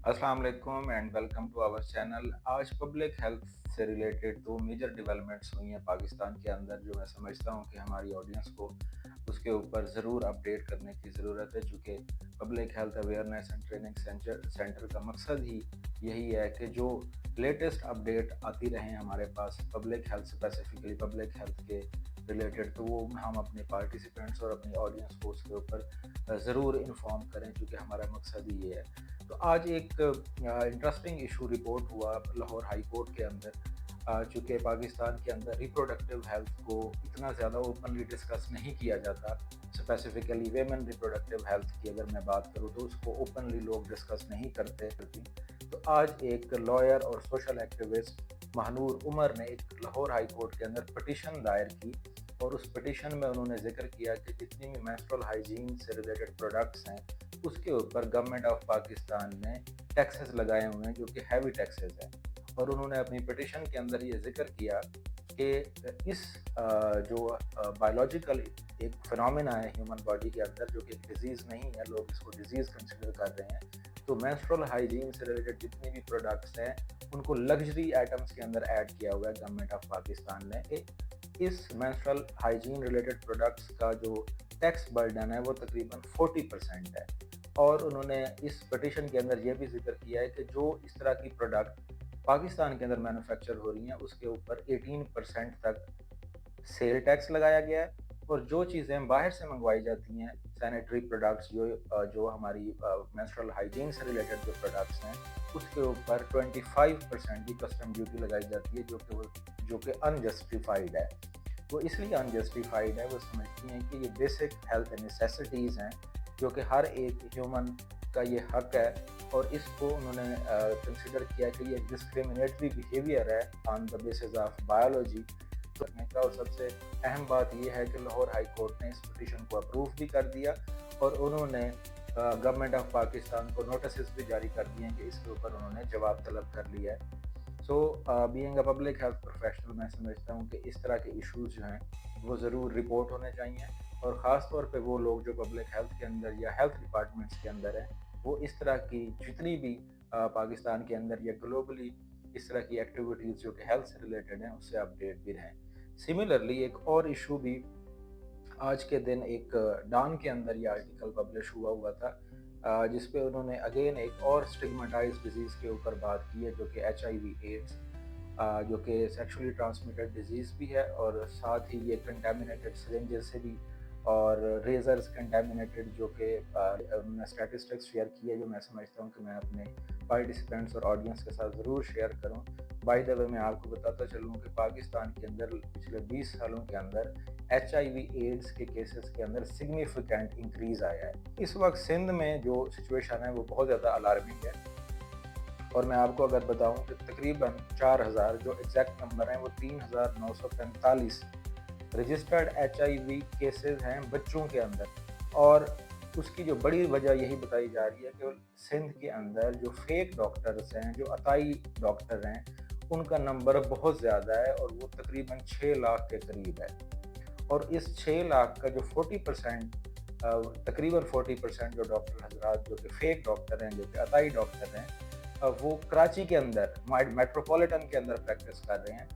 अस्सलाम वालेकुम and welcome to our channel. आज पब्लिक हेल्थ से रिलेटेड दो मेजर डेवलपमेंट्स हुई हैं पाकिस्तान के अंदर, जो मैं समझता हूँ कि हमारी ऑडियंस को उसके ऊपर ज़रूर अपडेट करने की ज़रूरत है, चूँकि public health awareness and training centre का मकसद ही यही है कि जो लेटेस्ट अपडेट आती रहें हमारे पास public health, specifically public health के रिलेटेड, तो वो हम अपने पार्टिसिपेंट्स और अपनी ऑडियंस को उसके ऊपर ज़रूर इन्फॉर्म करें, क्योंकि हमारा मकसद ही ये है। तो आज एक इंटरेस्टिंग इशू रिपोर्ट हुआ लाहौर हाई कोर्ट के अंदर, चूँकि पाकिस्तान के अंदर रिप्रोडक्टिव हेल्थ को इतना ज़्यादा ओपनली डिस्कस नहीं किया जाता। स्पेसिफिकली वेमेन रिप्रोडक्टिव हेल्थ की अगर मैं बात करूँ तो उसको ओपनली लोग डिस्कस नहीं करते। तो आज एक लॉयर और सोशल एक्टिविस्ट महानूर उमर ने एक लाहौर हाई कोर्ट के अंदर पटिशन दायर की, और उस पटिशन में उन्होंने जिक्र किया कि जितनी भी मेंस्ट्रुअल हाइजीन से रिलेटेड प्रोडक्ट्स हैं उसके ऊपर गवर्नमेंट ऑफ पाकिस्तान ने टैक्सेस लगाए हुए हैं, जो कि हैवी टैक्सेस हैं। और उन्होंने अपनी पिटिशन के अंदर ये जिक्र किया कि इस जो बायोलॉजिकल एक फिनोमेना है ह्यूमन बॉडी के अंदर, जो कि एक डिजीज़ नहीं है, लोग इसको डिजीज़ कंसिडर कर रहे हैं। तो मेंस्ट्रुअल हाइजीन से रिलेटेड जितने भी प्रोडक्ट्स हैं उनको लग्जरी आइटम्स के अंदर ऐड किया हुआ है गवर्नमेंट ऑफ पाकिस्तान ने। इस मेंस्ट्रुअल हाइजीन रिलेटेड प्रोडक्ट्स का जो टैक्स बर्डन है वो तकरीबन 40% है। और उन्होंने इस पिटिशन के अंदर ये भी जिक्र किया है कि जो इस तरह की प्रोडक्ट पाकिस्तान के अंदर मैन्युफैक्चर हो रही हैं उसके ऊपर 18% तक सेल टैक्स लगाया गया है, और जो चीज़ें बाहर से मंगवाई जाती हैं सैनिटरी प्रोडक्ट्स, जो हमारी मेंस्ट्रुअल हाइजीन से रिलेटेड जो प्रोडक्ट्स हैं उसके ऊपर 25% की कस्टम ड्यूटी लगाई जाती है, जो कि अनजस्टिफाइड है। वो इसलिए अनजस्टिफाइड है, वो समझती हैं कि ये बेसिक हेल्थ नेसेसिटीज़ हैं, जो कि हर एक ह्यूमन का ये हक है, और इसको उन्होंने कंसिडर किया कि ये डिस्क्रिमिनेटरी बिहेवियर है on the basis of biology करने का। और सबसे अहम बात यह है कि लाहौर हाई कोर्ट ने इस पिटीशन को अप्रूव भी कर दिया, और उन्होंने गवर्नमेंट ऑफ पाकिस्तान को नोटिस भी जारी कर दिए हैं कि इसके ऊपर उन्होंने जवाब तलब कर लिया है। So being a public health professional, मैं समझता हूँ कि इस तरह के इश्यूज जो हैं वो ज़रूर रिपोर्ट होने चाहिए, और ख़ास तौर पे वो लोग जो पब्लिक हेल्थ के अंदर या हेल्थ डिपार्टमेंट्स के अंदर हैं वो इस तरह की जितनी भी पाकिस्तान के अंदर या ग्लोबली इस तरह की एक्टिविटीज़ जो कि हेल्थ से रिलेटेड हैं उससे अपडेट भी रहें। सिमिलरली एक और इशू भी आज के दिन एक डॉन के अंदर ये आर्टिकल पब्लिश हुआ था, जिस पे उन्होंने अगेन एक और स्टिग्मेटाइज्ड डिजीज़ के ऊपर बात की है, जो कि HIV एड्स, जो कि सेक्सुअली ट्रांसमिटेड डिजीज़ भी है, और साथ ही ये कंटेमिनेटेड सिरिंजेस से भी और रेजर्स कंटेमिनेटेड, जो कि मैंने स्टैटिस्टिक्स शेयर की है, जो मैं समझता हूँ कि मैं अपने पार्टिसिपेंट्स और ऑडियंस के साथ ज़रूर शेयर करूँ। बाय द वे मैं आपको बताता चलूँ कि पाकिस्तान के अंदर पिछले 20 सालों के अंदर HIV एड्स के केसेस के अंदर सिग्निफिकेंट इंक्रीज़ आया है। इस वक्त सिंध में जो सिचुएशन है वो बहुत ज़्यादा अलार्मिंग है, और मैं आपको अगर बताऊं कि तकरीबन 4000, जो एग्जैक्ट नंबर हैं वो 3945 रजिस्टर्ड HIV केसेस हैं बच्चों के अंदर। और उसकी जो बड़ी वजह यही बताई जा रही है कि सिंध के अंदर जो फेक डॉक्टर्स हैं, जो अताई डॉक्टर हैं, उनका नंबर बहुत ज़्यादा है, और वो तकरीबन 6 लाख के करीब है। और इस 6 लाख का जो 40%, तकरीबन 40% जो डॉक्टर हजरात जो कि फेक डॉक्टर हैं, जो कि अताई डॉक्टर हैं, वो कराची के अंदर मेट्रोपॉलिटन के अंदर प्रैक्टिस कर रहे हैं।